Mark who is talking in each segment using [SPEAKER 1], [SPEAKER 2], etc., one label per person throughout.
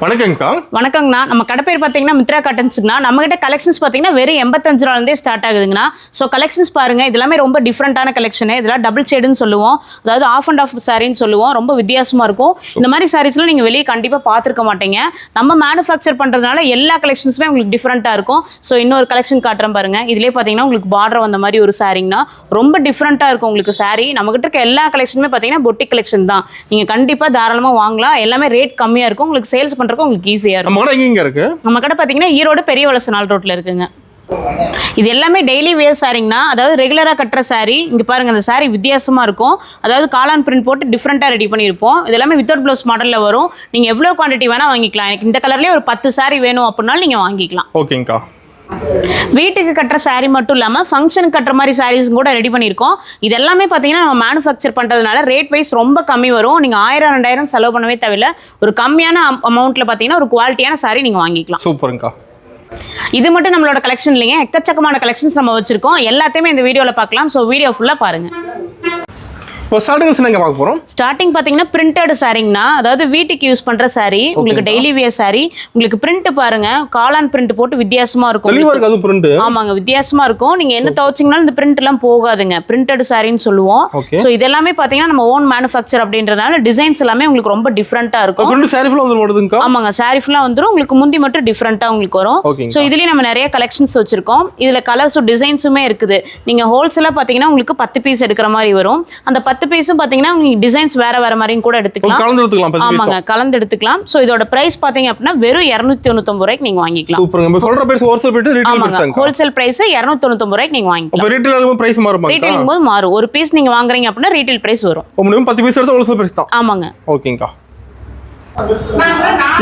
[SPEAKER 1] வணக்கங்கக்கா.
[SPEAKER 2] வணக்கங்கண்ணா. நம்ம கடை பேர் பார்த்தீங்கன்னா மித்ரா காட்டன்ஸுங்கண்ணா. நம்மகிட்ட கலெக்ஷன்ஸ் பார்த்தீங்கன்னா வெறும் 85 ரூபாலேருந்தே ஸ்டார்ட் ஆகுதுங்கண்ணா. ஸோ கலெக்ஷன்ஸ் பாருங்க, இது எல்லாமே ரொம்ப டிஃப்ரெண்டான கலெக்ஷன். இதெல்லாம் டபுள் ஷேடுன்னு சொல்லுவோம், அதாவது ஆஃப் அண்ட் ஆஃப் சாரின்னு சொல்லுவோம். ரொம்ப வித்தியாசமா இருக்கும். இந்த மாதிரி சாரீஸ்லாம் நீங்கள் வெளியே கண்டிப்பாக பார்த்துருக்க மாட்டீங்க. நம்ம மேனுஃபேக்சர் பண்ணுறதுனால எல்லா கலெக்ஷன்ஸுமே உங்களுக்கு டிஃப்ரெண்ட்டாக இருக்கும். ஸோ இன்னொரு கலெக்ஷன் காட்டுறேன் பாருங்க. இதிலே பார்த்தீங்கன்னா உங்களுக்கு பார்டர் வந்த மாதிரி ஒரு சாரீங்கண்ணா. ரொம்ப டிஃப்ரெண்ட்டாக இருக்கும் உங்களுக்கு சாரீ. நம்மகிட்ட இருக்க எல்லா கலெக்ஷனுமே பார்த்தீங்கன்னா பொட்டிக் கலெக்ஷன் தான். நீங்கள் கண்டிப்பாக தாராளமாக வாங்கலாம். எல்லாமே ரேட் கம்மியாக இருக்கும். உங்களுக்கு சேல்ஸ் பண்ணுறதுக்கு உங்களுக்கு ஈஸியாக இருக்கும். நம்ம கடை பார்த்தீங்கன்னா ஈரோடு பெரிய வலசநாள் ரோட்டில் இருக்குங்க. இது எல்லாமே டெய்லி வேர் சாரிங்கண்ணா. அதாவது ரெகுலராக கட்டுற சாரீ. இங்கே பாருங்கள், அந்த சாரீ வித்தியாசமாக இருக்கும். அதாவது காளான் பிரிண்ட் போட்டு டிஃப்ரெண்ட்டாக ரெடி பண்ணியிருப்போம். இது எல்லாமே வித்தவுட் ப்ளவுஸ் மாடலில் வரும். நீங்கள் எவ்வளோ குவான்டிட்டி வேணால் வாங்கிக்கலாம். எனக்கு இந்த கலர்லேயே ஒரு 10 சாரீ வேணும் அப்படின்னாலும் நீங்கள் வாங்கிக்கலாம்.
[SPEAKER 1] ஓகேங்கக்கா.
[SPEAKER 2] வீட்டுக்கு கட்டுற சாரீ மட்டும் இல்லாமல் ஃபங்க்ஷனுக்கு கட்டுற மாதிரி சாரீஸும் கூட ரெடி பண்ணியிருக்கோம். இது எல்லாமே பார்த்தீங்கன்னா நம்ம மேனுஃபேக்சர் பண்ணுறதுனால ரேட் வைஸ் ரொம்ப கம்மி வரும். நீங்கள் 1000-2000 செலவு பண்ணவே தேவையில்லை. ஒரு கம்மியான அமௌண்ட்டில் பார்த்தீங்கன்னா ஒரு குவாலிட்டியான சாரீ நீங்கள் வாங்கிக்கலாம்.
[SPEAKER 1] சூப்பருங்கக்கா.
[SPEAKER 2] இது மட்டும் நம்மளோட கலெக்ஷன் இல்லைங்க, எக்கச்சக்கமான கலெக்ஷன்ஸ் நம்ம வச்சிருக்கோம். எல்லாத்தையுமே இந்த வீடியோவில் பார்க்கலாம். ஸோ வீடியோ ஃபுல்லாக பாருங்கள்.
[SPEAKER 1] இப்போ
[SPEAKER 2] ஸ்டார்டிங் பார்த்தீங்கன்னா பிரிண்டட் சாரீங்கண்ணா. அதாவது வீட்டுக்கு யூஸ் பண்ணுற சாரீ, உங்களுக்கு டெய்லி வியர் சாரீ. உங்களுக்கு பிரிண்ட் பாருங்க, காளான் பிரிண்ட் போட்டு வித்தியாசமா இருக்கும். ஆமாங்க, வித்தியாசமா இருக்கும். நீங்க என்ன துவச்சிங்கனாலும் இந்த பிரிண்ட் எல்லாம் போகாதுங்க. பிரிண்டட் சாரின்னு சொல்லுவோம். ஸோ இது எல்லாமே பார்த்தீங்கன்னா நம்ம ஓன் மேனுஃபேக்சர் அப்படின்றதுனால டிசைன்ஸ் எல்லாமே உங்களுக்கு ரொம்ப டிஃப்ரெண்டா இருக்கும். ஆமாங்க, சாரீ ஃபுல்லாக வந்துடும். உங்களுக்கு முந்தி மட்டும் டிஃப்ரெண்டா உங்களுக்கு வரும். ஸோ இதுலயும் நம்ம நிறைய கலெக்ஷன்ஸ் வச்சிருக்கோம். இதுல கலர்ஸும் டிசைன்ஸுமே இருக்குது. நீங்க ஹோல்சேலா பார்த்தீங்கன்னா உங்களுக்கு 10 பீஸ் எடுக்கிற மாதிரி வரும். அந்த 10 பீஸும் பாத்தீங்கன்னா உங்களுக்கு டிசைன்ஸ் வேற மாதிரியும் கூட எடுத்துக்கலாம். ஆமாங்க, கலந்து எடுத்துக்கலாம். சோ இதோட பிரைஸ் பாத்தீங்க அப்படின்னா வெறும் 299 ரூபாய்க்கு நீங்க வாங்கிக்கலாம்.
[SPEAKER 1] சூப்பருங்க. நம்ம சொல்ற price wholesale rate, retail price.
[SPEAKER 2] Wholesale price 299 ரூபாய்க்கு நீங்க வாங்கிக்கலாம்.
[SPEAKER 1] அப்ப ரீட்டைல் பிரைஸ் மாறுமா?
[SPEAKER 2] ரீட்டைலிங் போது மாறும். ஒரு பீஸ் நீங்க வாங்குறீங்க அப்படின்னா ரீட்டைல் பிரைஸ் வரும்.
[SPEAKER 1] மினிமம் 10 பீஸ் எடுத்தா ஹோல்சேல் பிரைஸ் தான்.
[SPEAKER 2] ஆமாங்க.
[SPEAKER 1] ஓகேங்கா.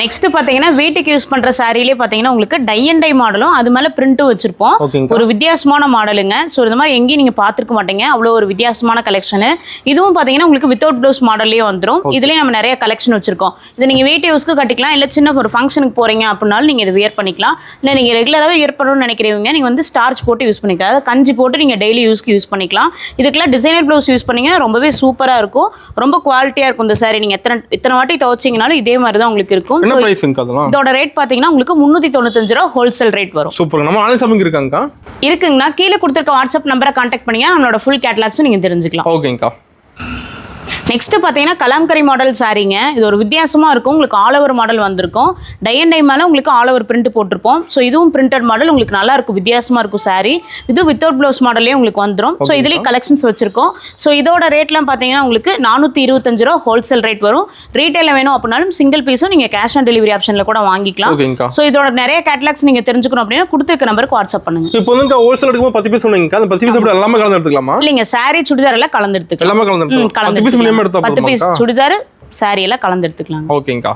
[SPEAKER 2] நெக்ஸ்ட் பாத்தீங்கன்னா வீட்டுக்கு யூஸ் பண்ற சாரிலே பாத்தீங்கன்னா உங்களுக்கு டை அண்ட் டை மாடலும் அது மேல பிரிண்ட்டும் வச்சிருப்போம். ஒரு வித்தியாசமான மாடலுங்க. ஸோ இந்த மாதிரி எங்கேயும் நீங்க பாத்துருக்க மாட்டீங்க, அவ்வளோ ஒரு வித்தியாசமான கலெக்ஷன். இதுவும் பாத்தீங்கன்னா உங்களுக்கு வித்தவுட் ப்ளவுஸ் மாடல்லே வந்துடும். இதுலயே நம்ம நிறைய கலெக்ஷன் வச்சிருக்கோம். இது நீங்க வீட்டு யூஸ்க்கு கட்டிக்கலாம், இல்ல சின்ன ஒரு ஃபங்க்ஷனுக்கு போறீங்க அப்படின்னாலும் நீங்க இதை வியர் பண்ணிக்கலாம். இல்ல நீங்க ரெகுலராகவே வியர் பண்ணணும்னு நினைக்கிறவங்க நீங்க வந்து ஸ்டார்ச் போட்டு யூஸ் பண்ணிக்கலாம். அதாவது கஞ்சி போட்டு நீங்க டெய்லி யூஸ்க்கு யூஸ் பண்ணிக்கலாம். இதுக்கெல்லாம் டிசைனர் ப்ளவுஸ் யூஸ் பண்ணீங்கன்னா ரொம்பவே சூப்பரா இருக்கும். ரொம்ப குவாலிட்டியா இருக்கும் இந்த சாரி. நீங்க எத்தனை வாட்டி துவச்சிங்கனாலும் இதே மாதிரி தான் உங்களுக்கு இருக்கும். இதோட ரேட் பாத்தீங்கன்னா உங்களுக்கு 395 ரூபாய் ஹோல்சேல் ரேட் வரும்.
[SPEAKER 1] சூப்பர். நம்ம ஆன்லைன் ஷாப்பிங் இருக்குங்கண்ணா.
[SPEAKER 2] கீழே கொடுத்திருக்க வாட்ஸ்அப் நம்பரை கான்டாக்ட் பண்ணீங்க, நம்மளோட ஃபுல் கேட்டலாக்ஸும் நீங்க தெரிஞ்சுக்கலாம்.
[SPEAKER 1] ஓகேங்கா.
[SPEAKER 2] நெக்ஸ்ட் பார்த்தீங்கன்னா கலாம்கரி மாடல் சாரீங்க. இது ஒரு வித்தியாசமாக இருக்கும். உங்களுக்கு ஆல் ஓவர் மாடல் வந்திருக்கும். டை அண்ட் டை மேலே உங்களுக்கு ஆல் ஓவர் பிரிண்ட் போட்டிருப்போம். ஸோ இதுவும் பிரிண்டட் மாடல் உங்களுக்கு நல்லா இருக்கும், வித்தியாசமாக இருக்கும் சாரீ. இது வித்தவுட் ப்ளவுஸ் மாடல்லே உங்களுக்கு வந்துடும். ஸோ இதுலேயே கலெக்ஷன்ஸ் வச்சிருக்கோம். ஸோ இதோட ரேட்லாம் பார்த்தீங்கன்னா உங்களுக்கு 425 ரூபா ஹோல்சேல் ரேட் வரும். ரீட்டைலில் வேணும் அப்படின்னாலும் சிங்கிள் பீஸும் நீங்கள் கேஷ் ஆன் டெலிவரி ஆப்ஷனில் கூட வாங்கிக்கலாம். ஸோ இதோட நிறைய கேட்டலாக்ஸ் நீங்கள் தெரிஞ்சுக்கணும் அப்படின்னா கொடுத்துருக்க நம்பருக்கு வாட்ஸ்அப் பண்ணுங்க.
[SPEAKER 1] இப்போ வந்து ஹோல்சேல் எடுக்கும்போது 10 பீஸ் சொன்னீங்க, அந்த 10 பீஸ் எல்லாமே கலந்து எடுத்துக்கலாமா?
[SPEAKER 2] இல்லைங்க, சாரீ சுடிதார் எல்லாம் கலந்து எடுத்துக்கலாம். 10 பீஸ் சுடிதார் சாரி எல்லாம் கலந்து எடுத்துக்கலாம்.
[SPEAKER 1] ஓகேங்கா.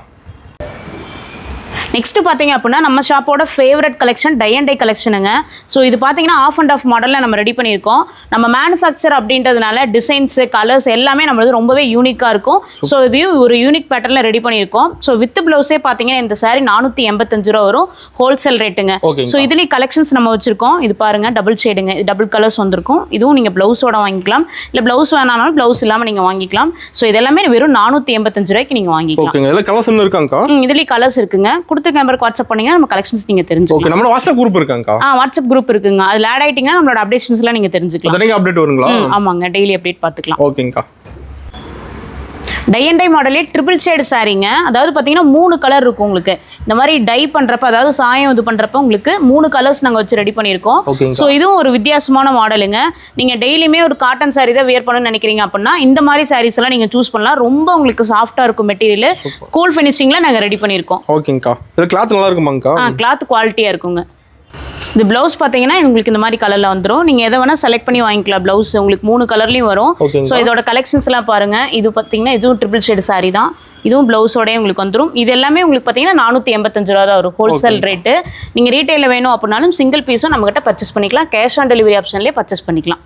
[SPEAKER 2] நெக்ஸ்ட் பார்த்தீங்க அப்படின்னா நம்ம ஷாப்போட favourite collection tie and dye கலெக்ஷனுங்க. ஸோ இது பார்த்தீங்கன்னா ஆஃப் அண்ட் ஆஃப் மாடலில் நம்ம ரெடி பண்ணியிருக்கோம். நம்ம மேனுஃபேக்சர் அப்படின்றதுனால டிசைன்ஸ் கலர்ஸ் எல்லாமே நம்மளது ரொம்பவே யூனிக்காக இருக்கும். ஸோ இதையும் ஒரு யூனிக் பேட்டர்னில் ரெடி பண்ணியிருக்கோம். ஸோ வித் ப்ளவுஸே பார்த்தீங்கன்னா இந்த சாரி 485 ரூபா வரும் ஹோல்சேல் ரேட்டுங்க. ஸோ இதுலேயும் கலெக்ஷன்ஸ் நம்ம வச்சிருக்கோம். இது பாருங்க, டபுள் ஷேடுங்க, இது டபுள் கலர்ஸ் வந்திருக்கும். இதுவும் நீங்கள் ப்ளவுஸோட வாங்கிக்கலாம், இல்லை ப்ளவுஸ் வேணாலும் ப்ளவுஸ் இல்லாமல் நீங்கள் வாங்கிக்கலாம். ஸோ இது எல்லாமே வெறும் 485 ரூபாய்க்கு நீங்கள் வாங்கிக்கலாம். இதுலேயும் கலர்ஸ் இருக்குங்க. நம்பருக்கு வாட்ஸ்அப் பண்ணீங்க, நம்ம கலெக்ஷன்ஸ் நீங்க தெரிஞ்சுக்கலாம்.
[SPEAKER 1] ஓகே. நம்ம வாட்ஸ்அப் குரூப் இருக்காங்க.
[SPEAKER 2] வாட்ஸ்அப் குரூப் இருக்குங்க. அதுல ஆட் ஆயிட்டீங்கன்னா நம்மளோட அப்டேஷன்ஸ்லாம் நீங்க தெரிஞ்சுக்கலாம்.
[SPEAKER 1] டெய்லி அப்டேட் வருங்களா?
[SPEAKER 2] ஆமாங்க, டெய்லி அப்டேட் பார்த்துக்கலாம்.
[SPEAKER 1] ஓகேங்கா.
[SPEAKER 2] டை அண்ட் டை மாடலே ட்ரிபிள் ஷேடு சாரீங்க. அதாவது பார்த்தீங்கன்னா 3 கலர் இருக்கும் உங்களுக்கு. இந்த மாதிரி டை பண்ணுறப்ப, அதாவது சாயம் இது பண்ணுறப்ப உங்களுக்கு 3 கலர்ஸ் நாங்கள் வச்சு ரெடி பண்ணியிருக்கோம். ஸோ இதுவும் ஒரு வித்தியாசமான மாடலுங்க. நீங்கள் டெய்லியுமே ஒரு காட்டன் சாரீ தான் வியர் பண்ணணும்னு நினைக்கிறீங்க அப்படின்னா இந்த மாதிரி சாரீஸ் எல்லாம் நீங்கள் சூஸ் பண்ணலாம். ரொம்ப உங்களுக்கு சாஃப்டாக இருக்கும் மெட்டீரியல். கூல் ஃபினிஷிங்கில் நாங்கள் ரெடி பண்ணியிருக்கோம்.
[SPEAKER 1] ஓகேங்கா. இது கிளாத் நல்லா இருக்குமாங்கக்கா?
[SPEAKER 2] கிளாத் குவாலிட்டியாக இருக்குங்க. இந்த ப்ளவுஸ் பார்த்தீங்கன்னா உங்களுக்கு இந்த மாதிரி கலரில் வந்துடும். நீங்கள் எதை வேணால் செலக்ட் பண்ணி வாங்கிக்கலாம். ப்ளவுஸ் உங்களுக்கு 3 கலர்லையும் வரும். ஸோ இதோட கலெக்ஷன்ஸ்லாம் பாருங்கள். இது பார்த்தீங்கன்னா இதுவும் ட்ரிபிள் ஷேடு சாரி தான். இதுவும் ப்ளவுஸோடய உங்களுக்கு வந்துடும். இது எல்லாமே உங்களுக்கு பார்த்தீங்கன்னா 485 ரூபா தான் ஒரு ஹோல்சேல் ரேட்டு. நீங்கள் ரீட்டைலில் வேணும் அப்படின்னாலும் சிங்கிள் பீஸும் நம்மகிட்ட பர்ச்சேஸ் பண்ணிக்கலாம். கேஷ் ஆன் டெலிவரி ஆப்ஷன்லேயே பர்ச்சேஸ் பண்ணிக்கலாம்.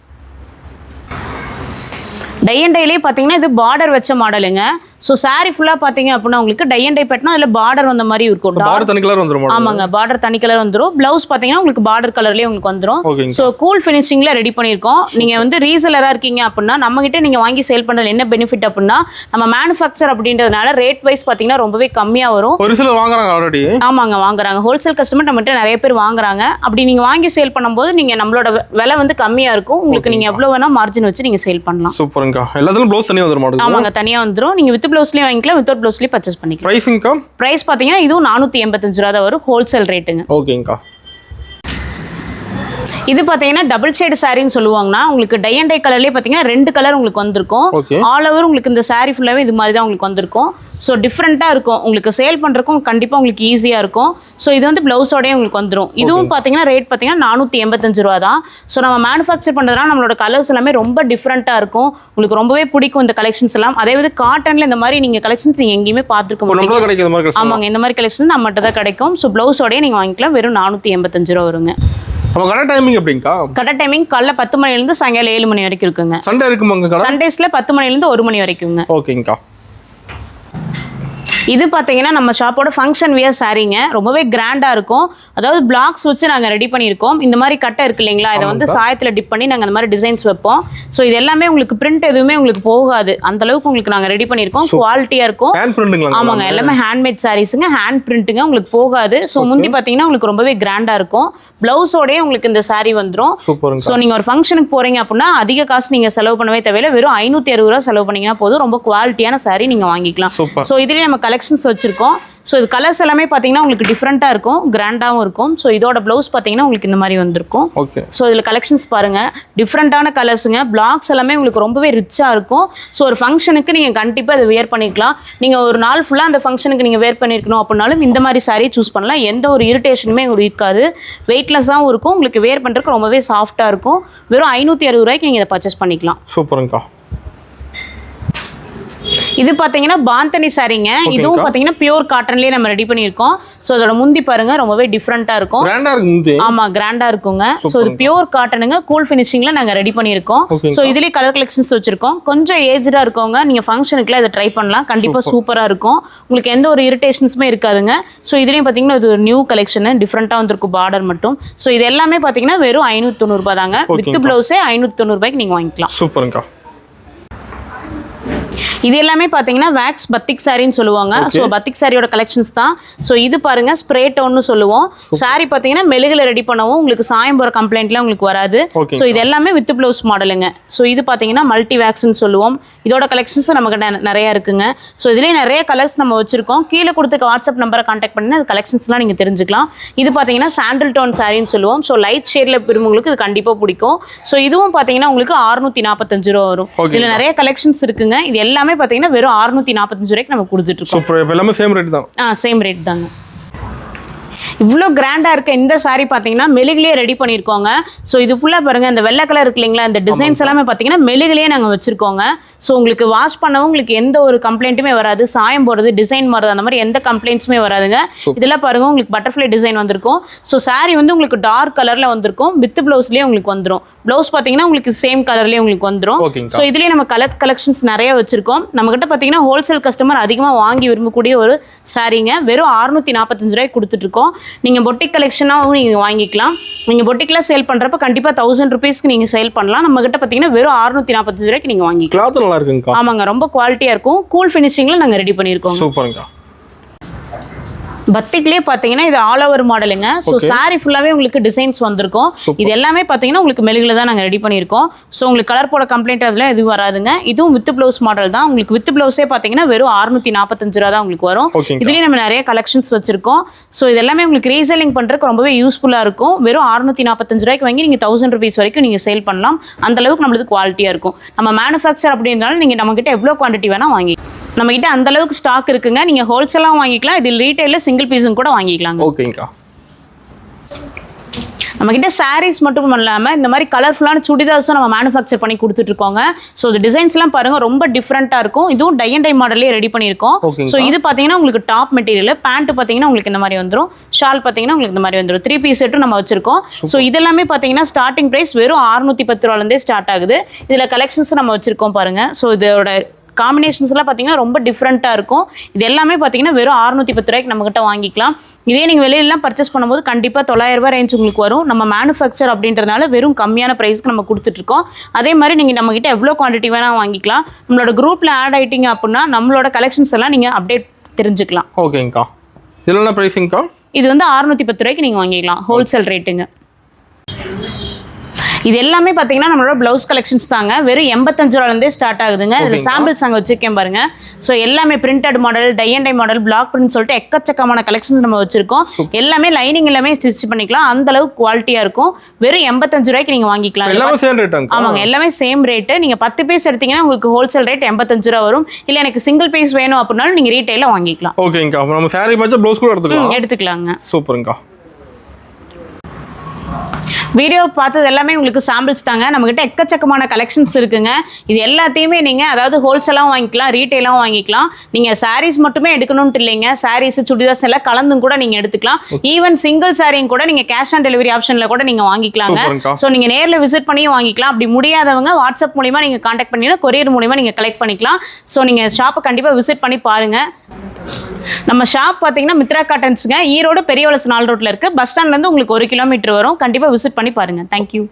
[SPEAKER 2] டை அண்ட் டைலே பார்த்தீங்கன்னா இது பார்டர் வச்ச மாடலுங்க. ஸோ saree ஃபுல்லாக பார்த்தீங்க அப்படின்னா உங்களுக்கு டை அண்ட் டை பேட்டர்னா அதில் பார்டர் வந்த மாதிரி இருக்கும்.
[SPEAKER 1] பார்டர் தனி கலர் வந்துரும்.
[SPEAKER 2] ஆமாங்க, பார்டர் தனி கலர் வந்துரும். ப்ளவுஸ் பார்த்தீங்கன்னா உங்களுக்கு பார்டர் கலர்லேயே உங்களுக்கு வந்துரும். ஸோ கூல் ஃபினிஷிங்ல ரெடி பண்ணியிருக்கோம். நீங்கள் வந்து ரீசெலராக இருக்கீங்க அப்படின்னா நம்மகிட்ட நீங்கள் வாங்கி சேல் பண்ணுறது என்ன பெனிஃபிட் அப்படின்னா, நம்ம மேனுஃபேக்சர் அப்படின்றதுனால ரேட் வைஸ் பார்த்தீங்கன்னா ரொம்பவே கம்மியாக வரும்.
[SPEAKER 1] ஒரு சிலர் வாங்குறாங்க ஆல்ரெடி.
[SPEAKER 2] ஆமாங்க, வாங்குறாங்க. ஹோல்சேல் கஸ்டமர் நம்மகிட்ட நிறைய பேர் வாங்குறாங்க. அப்படி நீங்கள் வாங்கி சேல் பண்ணும்போது நீங்கள் நம்மளோட விலை வந்து கம்மியாக இருக்கும். உங்களுக்கு நீங்கள் எவ்வளோ வேணால் மார்ஜின் வச்சு நீங்கள் சேல் பண்ணலாம்.
[SPEAKER 1] சூப்பருங்கக்கா. எல்லாத்துலையும் ப்ளவுஸ் தனியாக வந்துடும்.
[SPEAKER 2] ஆமாங்க, தனியாக வந்துடும். நீங்கள் வித் ப்ளவுஸ்லேயும் வாங்கிக்கலாம், வித்தவுட் ப்ளவுஸ்லேயும் பர்ச்சேஸ் பண்ணிக்கலாம்.
[SPEAKER 1] ப்ரைஸிங்க்கா?
[SPEAKER 2] ப்ரைஸ் பார்த்தீங்கன்னா இதுவும் 485 ரூபா தான் வரும், ஹோல்சேல் ரேட்டுங்க.
[SPEAKER 1] ஓகேங்கக்கா.
[SPEAKER 2] இது பார்த்தீங்கன்னா டபுள் ஷேடு சாரின்னு சொல்லுவாங்கன்னா உங்களுக்கு டை அண்ட் டை கலர்லேயே பார்த்தீங்கன்னா 2 கலர் உங்களுக்கு வந்திருக்கும். ஆல் ஓவர் உங்களுக்கு இந்த சாரி ஃபுல்லாகவே இது மாதிரி தான் உங்களுக்கு வந்திருக்கும். ஸோ டிஃப்ரெண்ட்டாக இருக்கும். உங்களுக்கு சேல் பண்ணுறக்கும் கண்டிப்பாக உங்களுக்கு ஈஸியாக இருக்கும். ஸோ இது வந்து ப்ளவுஸோடய உங்களுக்கு வந்துடும். இதுவும் பார்த்தீங்கன்னா ரேட் பார்த்தீங்கன்னா 485 ரூபா தான். ஸோ நம்ம மேனுஃபேக்சர் பண்ணுறதுனால நம்மளோட கலர்ஸ் எல்லாமே ரொம்ப டிஃப்ரெண்ட்டாக இருக்கும். உங்களுக்கு ரொம்பவே பிடிக்கும் இந்த கலெக்ஷன்ஸ் எல்லாம். அதே வந்து காட்டனில் இந்த மாதிரி நீங்கள் கலெக்ஷன்ஸ் நீங்கள் எங்கேயுமே பார்த்துருக்க முடியும். ஆமாங்க, இந்த மாதிரி கலெக்ஷன்ஸ் நம்மகிட்ட தான் கிடைக்கும். ஸோ ப்ளவுஸோடய நீங்கள் வாங்கிக்கலாம். வெறும் 485 ரூபா வருங்க.
[SPEAKER 1] கரெக்ட் டைமிங் எப்படிங்கக்கா?
[SPEAKER 2] கரெக்ட் டைமிங் காலைல 10 மணிலேருந்து சாயங்காலம் 7 மணி வரைக்கும் இருக்குங்க.
[SPEAKER 1] சண்டே இருக்குமாங்க?
[SPEAKER 2] சண்டேஸ்ல 10 மணிலேருந்து 1 மணி வரைக்குங்க.
[SPEAKER 1] ஓகேங்கக்கா.
[SPEAKER 2] இது பார்த்தீங்கன்னா நம்ம ஷாப்போட ஃபங்க்ஷன் வியர் சாரீங்க. ரொம்பவே கிராண்டாக இருக்கும். அதாவது பிளாக்ஸ் வச்சு நாங்கள் ரெடி பண்ணியிருக்கோம். இந்த மாதிரி கட்டை இருக்கு இல்லைங்களா, இதை வந்து சாயத்தில் டிப் பண்ணி நாங்கள் அந்த மாதிரி டிசைன்ஸ் வைப்போம். ஸோ இது எல்லாமே உங்களுக்கு பிரிண்ட் எதுவுமே உங்களுக்கு போகாது. அந்த அளவுக்கு உங்களுக்கு நாங்கள் ரெடி பண்ணியிருக்கோம். குவாலிட்டியாக இருக்கும். ஆமாங்க, எல்லாமே ஹேண்ட்மேட் சாரீஸுங்க, ஹேண்ட் பிரிண்ட்டுங்க, உங்களுக்கு போகாது. ஸோ முந்தி பார்த்தீங்கன்னா உங்களுக்கு ரொம்பவே கிராண்டாக இருக்கும். ப்ளவுஸோடய உங்களுக்கு இந்த சாரீ வந்துடும். ஸோ நீங்கள் ஒரு ஃபங்க்ஷனுக்கு போகிறீங்க அப்படின்னா அதிக காசு நீங்கள் செலவு பண்ணவே தேவையில்லை. வெறும் 560 ரூபா செலவு பண்ணிங்கன்னா போதும். ரொம்ப குவாலிட்டியான சாரீ நீங்கள் வாங்கிக்கலாம். ஸோ இதுலேயே நம்ம கலெக்ஷன்ஸ் வச்சிருக்கோம். ஸோ இது கலர்ஸ் எல்லாமே பார்த்தீங்கன்னா உங்களுக்கு டிஃப்ரெண்ட்டாக இருக்கும், கிராண்டாகவும் இருக்கும். ஸோ இதோட ப்ளவுஸ் பார்த்தீங்கன்னா உங்களுக்கு இந்த மாதிரி வந்திருக்கும். ஸோ இதில் கலெக்ஷன்ஸ் பாருங்கள், டிஃப்ரெண்ட்டான கலர்ஸுங்க. பிளாக்ஸ் எல்லாமே உங்களுக்கு ரொம்பவே ரிச்சாக இருக்கும். ஸோ ஒரு ஃபங்க்ஷனுக்கு நீங்கள் கண்டிப்பாக அதை வேர் பண்ணிக்கலாம். நீங்கள் ஒரு நாள் ஃபுல்லாக அந்த ஃபங்க்ஷனுக்கு நீங்கள் வேர் பண்ணியிருக்கணும் அப்படின்னாலும் இந்த மாதிரி சாரீ சூஸ் பண்ணலாம். எந்த ஒரு இரிட்டேஷனுமே உங்களுக்கு இருக்காது. வெயிட்லெஸ்ஸாகவும் இருக்கும். உங்களுக்கு வேர் பண்ணுறதுக்கு ரொம்பவே சாஃப்டாக இருக்கும். வெறும் 560 ரூபாய்க்கு நீங்கள் இதை பர்ச்சேஸ் பண்ணிக்கலாம்.
[SPEAKER 1] சூப்பருங்கக்கா.
[SPEAKER 2] இது பார்த்தீங்கன்னா பாந்தனி சாரீங்க. இதுவும் பார்த்தீங்கன்னா பியூர் காட்டன்லேயே நம்ம ரெடி பண்ணியிருக்கோம். ஸோ அதோட முந்தி பாருங்க, ரொம்பவே டிஃப்ரெண்ட்டாக இருக்கும். ஆமாம், கிராண்டாக இருக்குங்க. ஸோ இது பியூர் காட்டனுங்க, கூல் ஃபினிஷிங்கில் நாங்கள் ரெடி பண்ணியிருக்கோம். ஸோ இதுலேயே கலர் கலெக்ஷன்ஸ் வச்சிருக்கோம். கொஞ்சம் ஏஜ்டாக இருக்கவங்க நீங்கள் ஃபங்க்ஷனுக்குலாம் இதை ட்ரை பண்ணலாம். கண்டிப்பாக சூப்பராக இருக்கும். உங்களுக்கு எந்த ஒரு இரிட்டேஷன்ஸுமே இருக்காதுங்க. ஸோ இதுலேயும் பார்த்தீங்கன்னா இது ஒரு நியூ கலெக்ஷன், டிஃப்ரெண்ட்டாக வந்துருக்கும் பார்டர் மட்டும். ஸோ இது எல்லாமே பார்த்தீங்கன்னா வெறும் 590 ரூபாய் தாங்க. வித் ப்ளவுஸே 590 ரூபாய்க்கு நீங்கள் வாங்கிக்கலாம்.
[SPEAKER 1] சூப்பருங்கக்கா.
[SPEAKER 2] இது எல்லாமே பார்த்தீங்கன்னா வேக்ஸ் பத்திக் சாரின்னு சொல்லுவாங்க. ஸோ பத்திக் சாரியோட கலெக்ஷன்ஸ் தான். ஸோ இது பாருங்க, ஸ்ப்ரே டோன்னு சொல்லுவோம். சாரி பார்த்தீங்கன்னா மெழுகுல ரெடி பண்ணவும் உங்களுக்கு சாயம் போகிற கம்ப்ளைண்ட்லாம் உங்களுக்கு வராது. ஸோ இது எல்லாமே வித் ப்ளவுஸ் மாடலுங்க. ஸோ இது பார்த்தீங்கன்னா மல்டி வேக்ஸ்ன்னு சொல்லுவோம். இதோட கலெக்ஷன்ஸ் நமக்கு நிறையா இருக்குங்க. ஸோ இதுலேயே நிறைய கலர்ஸ் நம்ம வச்சிருக்கோம். கீழே கொடுத்துக்க வாட்ஸ்அப் நம்பரை கான்டாக்ட் பண்ணி அது கலெக்ஷன்ஸ்லாம் நீங்கள் தெரிஞ்சுக்கலாம். இது பார்த்தீங்கன்னா சாண்டில் டோன் சாரின்னு சொல்லுவோம். ஸோ லைட் ஷேடில் விரும்புங்களுக்கு இது கண்டிப்பாக பிடிக்கும். ஸோ இதுவும் பார்த்தீங்கன்னா உங்களுக்கு 645 ரூபா வரும். இதில் நிறைய கலெக்ஷன்ஸ் இருக்குங்க. இது எல்லாமே பார்த்தீங்கன்னா வெறும் 645 ரூபாய்க்கு நம்ம கொடுத்துட்டு இருக்கோம்.
[SPEAKER 1] சூப்பர். எல்லாமே சேம் ரேட் தான்.
[SPEAKER 2] சேம் ரேட் தாங்க. இவ்வளோ கிராண்டாக இருக்க இந்த சாரீ பார்த்தீங்கன்னா மெழுகுலேயே ரெடி பண்ணியிருக்கோங்க. ஸோ இது ஃபுல்லாக பாருங்கள், இந்த வெள்ளை கலர் இருக்கு இல்லைங்களா, இந்த டிசைன்ஸ் எல்லாமே பார்த்தீங்கன்னா மெழுகுலேயே நாங்கள் வச்சுருக்கோங்க. ஸோ உங்களுக்கு வாஷ் பண்ணவும் உங்களுக்கு எந்த ஒரு கம்ப்ளைண்ட்டுமே வராது. சாயம் போடுறது, டிசைன் மாறுறது, அந்த மாதிரி எந்த கம்ப்ளைண்ட்ஸுமே வராதுங்க. இதெல்லாம் பாருங்கள், உங்களுக்கு பட்டர்ஃப்ளை டிசைன் வந்திருக்கும். ஸோ சாரீ வந்து உங்களுக்கு டார்க் கலரில் வந்திருக்கும். வித் ப்ளவுஸ்லேயே உங்களுக்கு வந்துடும். ப்ளவுஸ் பார்த்தீங்கன்னா உங்களுக்கு சேம் கலர்லேயே உங்களுக்கு வந்துடும். ஸோ இதுலேயே நம்ம கலெக்ஷன்ஸ் நிறைய வச்சுருக்கோம். நம்மகிட்ட பார்த்தீங்கன்னா ஹோல்சேல் கஸ்டமர் அதிகமாக வாங்கி விரும்பக்கூடிய ஒரு சாரீங்க. வெறும் 645 ரூபாய்க்கு கொடுத்துட்ருக்கோம். நீங்கள் பொட்டிக் கலெக்ஷனாகவும் நீங்கள் வாங்கிக்கலாம். நீங்கள் பொட்டிக்கில் சேல் பண்ணுறப்ப கண்டிப்பாக 1000 ருபீஸ்க்கு நீங்கள் சேல் பண்ணலாம். நம்மகிட்ட பார்த்தீங்கன்னா வெறும் 645 ரூபாய்க்கு நீங்கள் வாங்கிக்கலாம்.
[SPEAKER 1] கிளாத் நல்லா இருக்குங்க.
[SPEAKER 2] ஆமாங்க, ரொம்ப குவாலிட்டியாக இருக்கும். கூல் ஃபினிஷிங்கில் நாங்கள் ரெடி பண்ணியிருக்கோம்.
[SPEAKER 1] சூப்பருங்க.
[SPEAKER 2] பத்திக்லேயே பார்த்தீங்கன்னா இது ஆல் ஓவர் மாடலுங்க. ஸோ சாரி ஃபுல்லாகவே உங்களுக்கு டிசைன்ஸ் வந்திருக்கும். இது எல்லாமே பார்த்தீங்கன்னா உங்களுக்கு மெழுகுல தான் நாங்கள் ரெடி பண்ணியிருக்கோம். ஸோ உங்களுக்கு கலர் போட கம்ப்ளைண்ட் அதெல்லாம் எதுவும் வராதுங்க. இதுவும் வித் ப்ளவுஸ் மாடல் தான். உங்களுக்கு வித் ப்ளவுஸே பார்த்தீங்கன்னா வெறும் 645 ரூபா தான் உங்களுக்கு வரும். இதுலேயே நம்ம நிறைய கலெக்ஷன்ஸ் வச்சிருக்கோம். ஸோ இது எல்லாமே உங்களுக்கு ரீசேலிங் பண்ணுறதுக்கு ரொம்பவே யூஸ்ஃபுல்லாக இருக்கும். வெறும் 645 ரூபாய்க்கு வாங்கி நீங்கள் 1000 ருபீஸ் வரைக்கும் நீங்கள் சேல் பண்ணலாம். அந்த அளவுக்கு நம்மளுக்கு குவாலிட்டியாக இருக்கும். நம்ம மேனுஃபேக்சர் அப்படின்னாலும் நீங்கள் நம்மகிட்ட எவ்வளோ குவான்டிட்டி வேணால் வாங்கி நம்மகிட்ட அந்த அளவுக்கு ஸ்டாக் இருக்குங்க. நீங்கள் ஹோல்சேலாக வாங்கிக்கலாம். இது ரீட்டைலில் சிங்கிள் பீஸும் கூட வாங்கிக்கலாங்க.
[SPEAKER 1] ஓகேங்கா.
[SPEAKER 2] நம்மகிட்ட சாரீஸ் மட்டும் இல்லாமல் இந்த மாதிரி கலர்ஃபுல்லான சுடிதார்ஸும் நம்ம மேனுஃபேக்சர் பண்ணி கொடுத்துட்ருக்கோங்க. ஸோ இந்த டிசைன்ஸ்லாம் பாருங்கள், ரொம்ப டிஃப்ரெண்ட்டாக இருக்கும். இதுவும் டை அண்ட் டை மாடலே ரெடி பண்ணியிருக்கோம். ஸோ இது பார்த்தீங்கன்னா உங்களுக்கு டாப் மெட்டீரியல், பேண்ட் பார்த்தீங்கன்னா உங்களுக்கு இந்த மாதிரி வந்துடும், ஷால் பார்த்தீங்கன்னா உங்களுக்கு இந்த மாதிரி வந்துடும். 3 பீஸ் செட்டும் நம்ம வச்சிருக்கோம். ஸோ இதெல்லாமே பார்த்தீங்கன்னா ஸ்டார்டிங் ப்ரைஸ் வெறும் 610 ரூபாலேருந்தே ஸ்டார்ட் ஆகுது. இதில் கலெக்ஷன்ஸ் நம்ம வச்சிருக்கோம் பாருங்கள். ஸோ இதோட காம்பினேஷன்ஸ்லாம் பார்த்தீங்கன்னா ரொம்ப டிஃப்ரெண்ட்டாக இருக்கும். இது எல்லாமே பார்த்தீங்கன்னா வெறும் 610 ரூபாய்க்கு நம்மகிட்ட வாங்கிக்கலாம். இதே நீங்கள் வெளியிலலாம் பர்ச்சேஸ் பண்ணும்போது கண்டிப்பாக 900 ரூபாய் ரேஞ்ச் உங்களுக்கு வரும். நம்ம மேனுஃபேக்சர் அப்படின்றதுனால வெறும் கம்மியான ப்ரைஸ்க்கு நம்ம கொடுத்துட்ருக்கோம். அதே மாதிரி நீங்கள் நம்மகிட்ட எவ்வளோ குவான்டிட்டி வேணால் வாங்கிக்கலாம். நம்மளோட குரூப்பில் ஆட் ஆகிட்டீங்க அப்படின்னா நம்மளோட கலெக்ஷன்ஸ் எல்லாம் நீங்கள் அப்டேட் தெரிஞ்சுக்கலாம்.
[SPEAKER 1] ஓகேங்கக்கா. இதில் என்ன ப்ரைஸிங்க்கா?
[SPEAKER 2] இது வந்து 610 ரூபாய்க்கு நீங்கள் வாங்கிக்கலாம், ஹோல்சேல் ரேட்டுங்க. இது எல்லாமே பார்த்தீங்கன்னா நம்மளோட ப்ளவுஸ் கலெக்ஷன்ஸ் தாங்க. வெறும் 85 ரூபாயிலேருந்தே ஸ்டார்ட் ஆகுதுங்க. இதில் சாம்பிள்ஸ் அங்கே வச்சுருக்கேன் பாருங்க. ஸோ எல்லாமே printed model, tie and dye model, block print சொல்லிட்டு எக்கச்சக்கமான கலெக்ஷன்ஸ் நம்ம வச்சிருக்கோம். எல்லாமே லைனிங் எல்லாமே ஸ்டிச் பண்ணிக்கலாம், அந்த அளவுக்கு குவாலிட்டியாக இருக்கும். வெறும் 85 ரூபாய்க்கு நீங்கள் வாங்கிக்கலாம். ஆமாங்க, எல்லாமே சேம் ரேட்டு. நீங்கள் 10 பீஸ் எடுத்தீங்கன்னா உங்களுக்கு ஹோல்சேல் ரேட் 85 ரூபா வரும். இல்லை எனக்கு சிங்கிள் பீஸ் வேணும் அப்படின்னாலும் நீங்கள் ரீட்டைலில் வாங்கிக்கலாம்.
[SPEAKER 1] ஓகேங்கக்கா. நம்ம சாரி மேட்ச் ப்ளவுஸ் கூட
[SPEAKER 2] எடுத்துக்கலாங்க.
[SPEAKER 1] சூப்பருங்கக்கா.
[SPEAKER 2] வீடியோ பார்த்தது எல்லாமே உங்களுக்கு சாம்பிள்ஸ் தாங்க. நம்மகிட்ட எக்கச்சக்கமான கலெக்ஷன்ஸ் இருக்குங்க. இது எல்லாத்தையுமே நீங்கள் அதாவது ஹோல்சேலாகவும் வாங்கிக்கலாம், ரீட்டைலாகவும் வாங்கிக்கலாம். நீங்கள் சாரீஸ் மட்டுமே எடுக்கணும்னு இல்லைங்க, சாரீஸ் சுடிதார்ஸ் எல்லாம் கலந்தும் கூட நீங்கள் எடுத்துக்கலாம். ஈவன் சிங்கிள் சாரியும் கூட நீங்கள் கேஷ் ஆன் டெலிவரி ஆப்ஷனில் கூட நீங்கள் வாங்கிக்கலாங்க. ஸோ நீங்கள் நேரில் விசிட் பண்ணியும் வாங்கிக்கலாம். அப்படி முடியாதவங்க வாட்ஸ்அப் மூலிமா நீங்கள் காண்டாக்ட் பண்ணினா கொரியர் மூலிமா நீங்கள் கலெக்ட் பண்ணிக்கலாம். ஸோ நீங்கள் ஷாப்பை கண்டிப்பாக விசிட் பண்ணி பாருங்கள். நம்ம ஷாப் பார்த்தீங்கன்னா மித்ரா காட்டன்ஸுங்க, ஈரோடு பெரியவளசு 4 ரோட்டில் இருக்குது. பஸ் ஸ்டாண்ட்லேருந்து உங்களுக்கு 1 கிலோமீட்டர் வரும். கண்டிப்பாக விசிட் பண்ணி பாருங்கள். தேங்க்யூ.